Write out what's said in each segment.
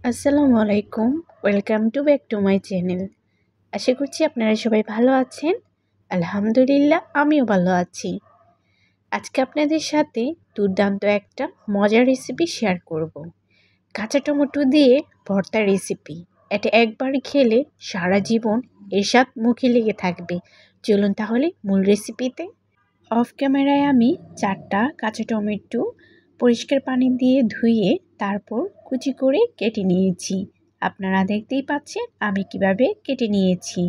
আসসালামু আলাইকুম। Welcome back to my channel. আশা করছি আপনারা সবাই ভালো আছেন। আলহামদুলিল্লাহ আমিও ভালো আছি। আজকে আপনাদের সাথে দুর্দান্ত একটা মজার রেসিপি শেয়ার করব। কাঁচা টমেটো দিয়ে ভর্তা রেসিপি। এটা একবার খেলে সারা জীবন এর স্বাদ মুখে লেগে থাকবে। চলুন তাহলে মূল রেসিপিতে। অফ ক্যামেরায় আমি 4টা কাঁচা টমেটো পরিষ্কার পানি দিয়ে ধুয়ে তারপর কুচি করে কেটে নিয়েছি। আপনারা দেখতেই পাচ্ছেন আমি কিভাবে কেটে নিয়েছি।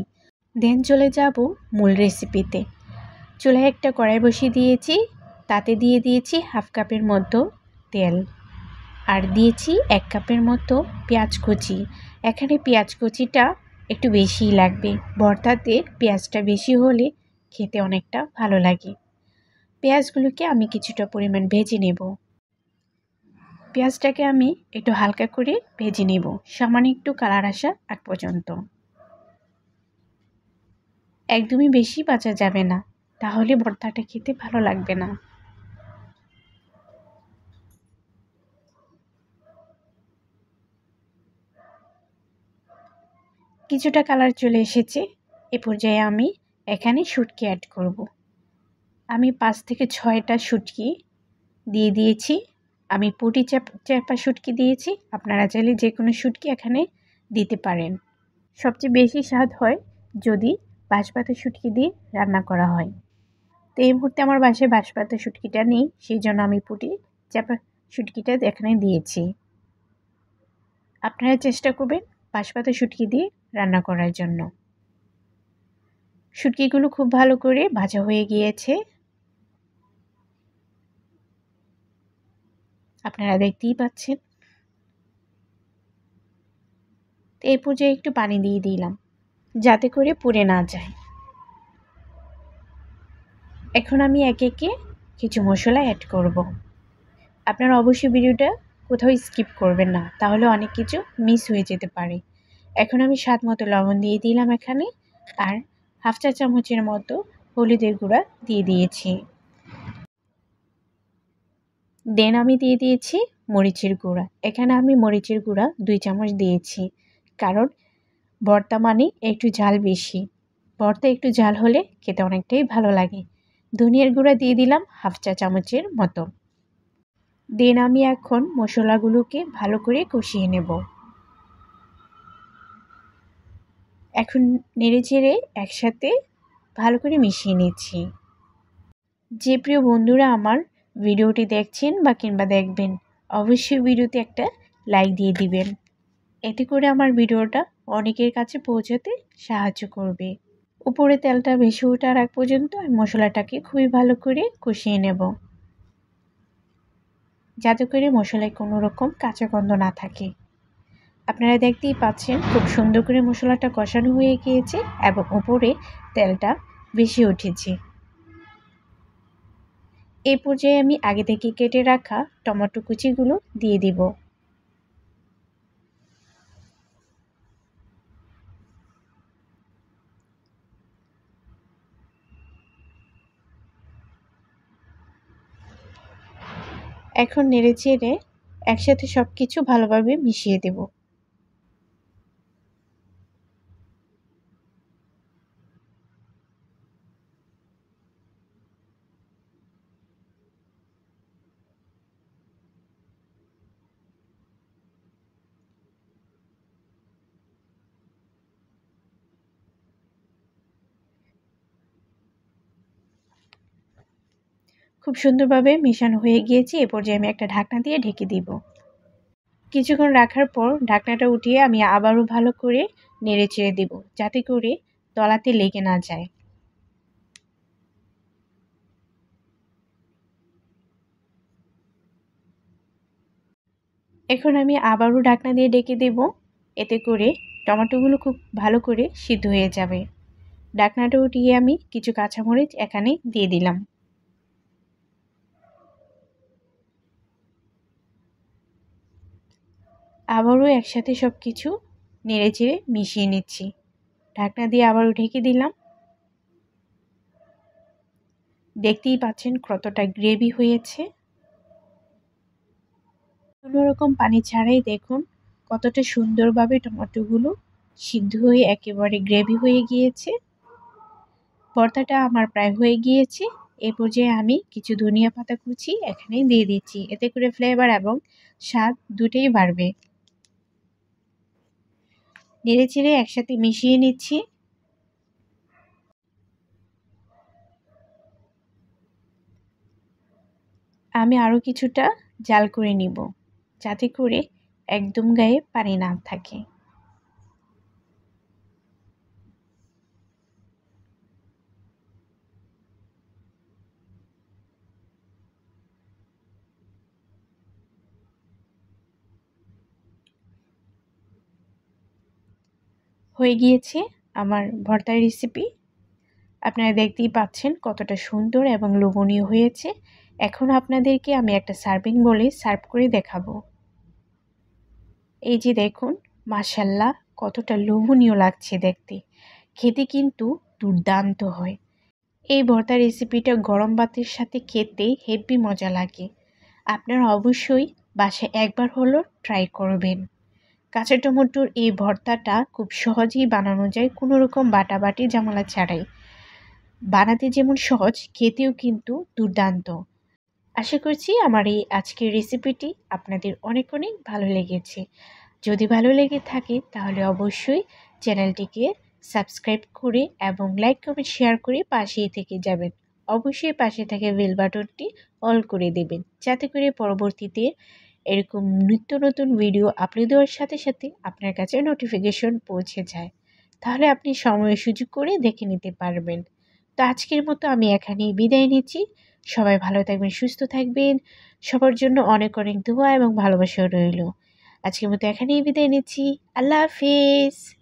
দেন চলে যাব মূল রেসিপিতে। চুলায় একটা কড়াই বসিয়ে দিয়েছি, তাতে দিয়ে দিয়েছি হাফ কাপের মতো তেল, আর দিয়েছি 1 কাপের মতো পেঁয়াজ কুচি। এখানে পেঁয়াজ কুচিটা একটু বেশিই লাগবে, ভর্তাতে পেঁয়াজটা বেশি হলে খেতে অনেকটা ভালো লাগে। পেঁয়াজগুলোকে আমি কিছুটা পরিমাণ ভেজে নেব। পেঁয়াজটাকে আমি একটু হালকা করে ভেজে নেব, সামান্য একটু কালার আসা আগ পর্যন্ত। একদমই বেশি ভাজা যাবে না, তাহলে ভর্তাটা খেতে ভালো লাগবে না। কিছুটা কালার চলে এসেছে। এ পর্যায়ে আমি এখানে শুটকি অ্যাড করব। আমি 5 থেকে 6টা শুটকি দিয়ে দিয়েছি। আমি পুঁটি চাপা শুটকি দিয়েছি, আপনারা চাইলে যে কোনো শুটকি এখানে দিতে পারেন। সবচেয়ে বেশি স্বাদ হয় যদি বাঁশপাতা শুটকি দিয়ে রান্না করা হয়। তো এই মুহূর্তে আমার বাসায় বাঁশপাতা শুটকিটা নেই, সেই জন্য আমি পুঁটি চাপা শুটকিটা এখানে দিয়েছি। আপনারা চেষ্টা করবেন বাঁশপাতা শুটকি দিয়ে রান্না করার জন্য। শুটকিগুলো খুব ভালো করে ভাজা হয়ে গিয়েছে, আপনারা দেখতেই পাচ্ছেন। তো এই পর্যায়ে একটু পানি দিয়ে দিলাম যাতে করে পুড়ে না যায়। এখন আমি একে একে কিছু মশলা অ্যাড করব। আপনারা অবশ্যই ভিডিওটা কোথাও স্কিপ করবেন না, তাহলে অনেক কিছু মিস হয়ে যেতে পারে। এখন আমি স্বাদ মতো লবণ দিয়ে দিলাম এখানে, আর হাফ চা চামচের মতো হলুদের গুঁড়া দিয়ে দিয়েছি। দেন আমি দিয়ে দিয়েছি মরিচের গুঁড়া। এখানে আমি মরিচের গুঁড়া 2 চামচ দিয়েছি, কারণ ভর্তা মানে একটু ঝাল বেশি। ভর্তা একটু ঝাল হলে খেতে অনেকটাই ভালো লাগে। ধনিয়ার গুঁড়া দিয়ে দিলাম হাফ চা চামচের মতো। দেন আমি এখন মশলাগুলোকে ভালো করে কষিয়ে নেব। এখন নেড়েচেড়ে একসাথে ভালো করে মিশিয়ে নিচ্ছি। যে প্রিয় বন্ধুরা আমার ভিডিওটি দেখছেন বা কিংবা দেখবেন, অবশ্যই ভিডিওতে একটা লাইক দিয়ে দিবেন। এতে করে আমার ভিডিওটা অনেকের কাছে পৌঁছাতে সাহায্য করবে। উপরে তেলটা বেশি ওঠার আগ পর্যন্ত আমি মশলাটাকে খুবই ভালো করে কষিয়ে নেব, যাতে করে মশলায় কোনো রকম কাঁচা গন্ধ না থাকে। আপনারা দেখতেই পাচ্ছেন খুব সুন্দর করে মশলাটা কষানো হয়ে গিয়েছে এবং উপরে তেলটা বেশি উঠেছে। এই পর্যায়ে আমি আগে থেকে কেটে রাখা টমেটো কুচিগুলো দিয়ে দিব। এখন নেড়েচেড়ে একসাথে সব কিছু ভালোভাবে মিশিয়ে দেব। খুব সুন্দরভাবে মেশানো হয়ে গিয়েছে। এ পর্যায়ে আমি একটা ঢাকনা দিয়ে ঢেকে দিব। কিছুক্ষণ রাখার পর ঢাকনাটা উঠিয়ে আমি আবারও ভালো করে নেড়েচেড়ে দেব, যাতে করে তলাতে লেগে না যায়। এখন আমি আবারও ঢাকনা দিয়ে ঢেকে দেব, এতে করে টমেটোগুলো খুব ভালো করে সিদ্ধ হয়ে যাবে। ঢাকনাটা উঠিয়ে আমি কিছু কাঁচামরিচ এখানে দিয়ে দিলাম। আবারও একসাথে সব কিছু নেড়েচেড়ে মিশিয়ে নিচ্ছি। ঢাকনা দিয়ে আবারও ঢেকে দিলাম। দেখতেই পাচ্ছেন কতটা গ্রেভি হয়েছে। কোনো রকম পানি ছাড়াই দেখুন কতটা সুন্দরভাবে টমেটোগুলো সিদ্ধ হয়ে একেবারে গ্রেভি হয়ে গিয়েছে। ভর্তাটা আমার প্রায় হয়ে গিয়েছে। এই পর্যায়ে আমি কিছু ধনিয়া পাতা কুচি এখানে দিয়ে দিচ্ছি, এতে করে ফ্লেভার এবং স্বাদ দুটোই বাড়বে। নেড়েচেড়ে একসাথে মিশিয়ে নিচ্ছি। আমি আরও কিছুটা জাল করে নিব, যাতে করে একদম গায়ে পানি না থাকে। হয়ে গিয়েছে আমার ভর্তার রেসিপি। আপনারা দেখতেই পাচ্ছেন কতটা সুন্দর এবং লোভনীয় হয়েছে। এখন আপনাদেরকে আমি একটা সার্ভিং বলে সার্ভ করে দেখাবো। এই যে দেখুন, মাশাল্লাহ কতটা লোভনীয় লাগছে দেখতে, খেতে কিন্তু দুর্দান্ত হয়। এই ভর্তা রেসিপিটা গরম ভাতের সাথে খেতে হেভি মজা লাগে। আপনারা অবশ্যই বাসায় একবার হলো ট্রাই করবেন। কাঁচা টমেটোর এই ভর্তাটা খুব সহজেই বানানো যায়, কোনো রকম বাটাবাটি ঝামেলা ছাড়াই। বানাতে যেমন সহজ, খেতেও কিন্তু দুর্দান্ত। আশা করছি আমার এই আজকের রেসিপিটি আপনাদের অনেক অনেক ভালো লেগেছে। যদি ভালো লেগে থাকে তাহলে অবশ্যই চ্যানেলটিকে সাবস্ক্রাইব করে এবং লাইক কমেন্ট শেয়ার করে পাশেই থেকে যাবেন। অবশ্যই পাশে থাকা বেল বাটনটি অল করে দেবেন, যাতে করে পরবর্তীতে এরকম নিত্য নতুন ভিডিও আপলোড দেওয়ার সাথে সাথে আপনার কাছে নোটিফিকেশন পৌঁছে যায়। তাহলে আপনি সময় সুযোগ করে দেখে নিতে পারবেন। তো আজকের মতো আমি এখানেই বিদায় নিচ্ছি। সবাই ভালো থাকবেন, সুস্থ থাকবেন। সবার জন্য অনেক অনেক দোয়া এবং ভালোবাসা রইল। আজকের মতো এখানেই বিদায় নিচ্ছি। আল্লাহ হাফিজ।